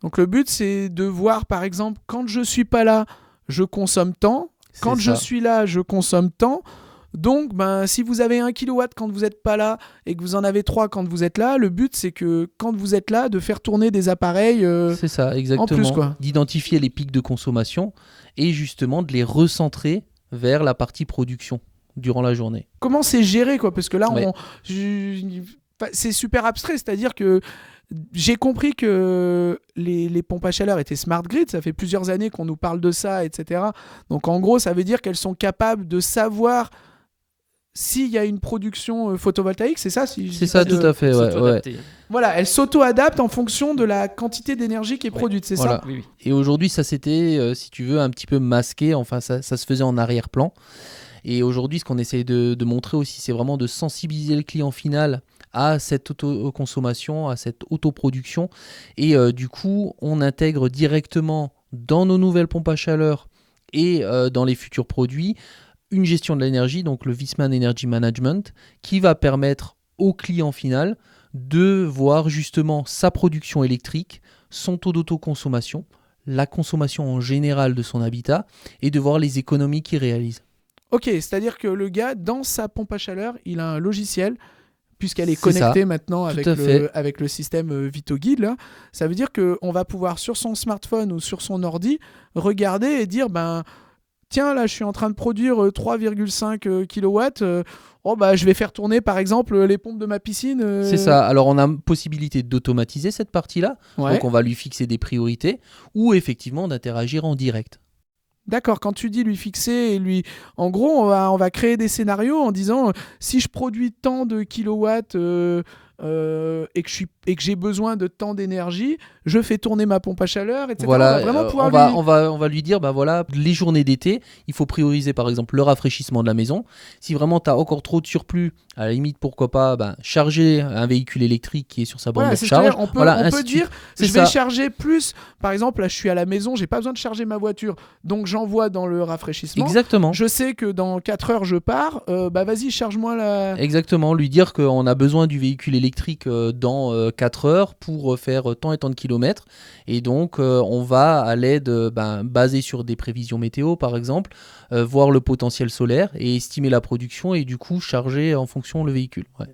Donc le but, c'est de voir, par exemple, quand je suis pas là, je consomme tant. C'est Quand je ça. suis là, je consomme tant. Donc, si vous avez 1 kilowatt quand vous n'êtes pas là et que vous en avez 3 quand vous êtes là, le but, c'est que quand vous êtes là, de faire tourner des appareils C'est ça, en plus, exactement. quoi. D'identifier les pics de consommation et justement de les recentrer vers la partie production durant la journée. Comment c'est géré, quoi? Parce que là, Ouais. c'est super abstrait. C'est-à-dire que j'ai compris que les pompes à chaleur étaient smart grid. Ça fait plusieurs années qu'on nous parle de ça, etc. Donc, en gros, ça veut dire qu'elles sont capables de savoir s'il y a une production photovoltaïque. C'est ça, si je C'est dis pas ça, tout de... à fait. Ouais, ouais. S'auto-adapter. Voilà, elles s'auto-adaptent en fonction de la quantité d'énergie qui est Ouais. produite, c'est Voilà. ça? Oui, oui. Et aujourd'hui, ça s'était, si tu veux, un petit peu masqué. Enfin, ça se faisait en arrière-plan. Et aujourd'hui, ce qu'on essaye de montrer aussi, c'est vraiment de sensibiliser le client final à cette autoconsommation, à cette autoproduction. Et du coup, on intègre directement dans nos nouvelles pompes à chaleur et dans les futurs produits une gestion de l'énergie, donc le Viessmann Energy Management, qui va permettre au client final de voir justement sa production électrique, son taux d'autoconsommation, la consommation en général de son habitat et de voir les économies qu'il réalise. Ok, c'est-à-dire que le gars, dans sa pompe à chaleur, il a un logiciel, puisqu'elle est C'est ça, connectée maintenant tout avec à fait. avec le système VitoGuide, là. Ça veut dire qu'on va pouvoir, sur son smartphone ou sur son ordi, regarder et dire, tiens, là, je suis en train de produire 3,5 kilowatts. Je vais faire tourner, par exemple, les pompes de ma piscine. C'est ça. Alors, on a possibilité d'automatiser cette partie-là. Ouais. Donc, on va lui fixer des priorités ou effectivement d'interagir en direct. D'accord, quand tu dis lui fixer et lui... En gros, on va créer des scénarios en disant, si je produis tant de kilowatts et que j'ai besoin de tant d'énergie, je fais tourner ma pompe à chaleur, etc. On Voilà, va vraiment pouvoir on va lui dire, voilà, les journées d'été, il faut prioriser par exemple le rafraîchissement de la maison. Si vraiment tu as encore trop de surplus, à la limite, pourquoi pas charger un véhicule électrique qui est sur sa borne Voilà, de c'est ce que je veux recharge. dire. On peut, Voilà, on ainsi peut de suite. dire, C'est je vais ça. charger plus. Par exemple, là, je suis à la maison, j'ai pas besoin de charger ma voiture. Donc, j'envoie dans le rafraîchissement. Exactement. Je sais que dans 4 heures, je pars. Vas-y, charge-moi la... Exactement, lui dire qu'on a besoin du véhicule électrique dans 4 heures pour faire tant et tant de kilomètres. Et donc, on va à l'aide, basée sur des prévisions météo par exemple, voir le potentiel solaire et estimer la production et du coup charger en fonction le véhicule. Ouais.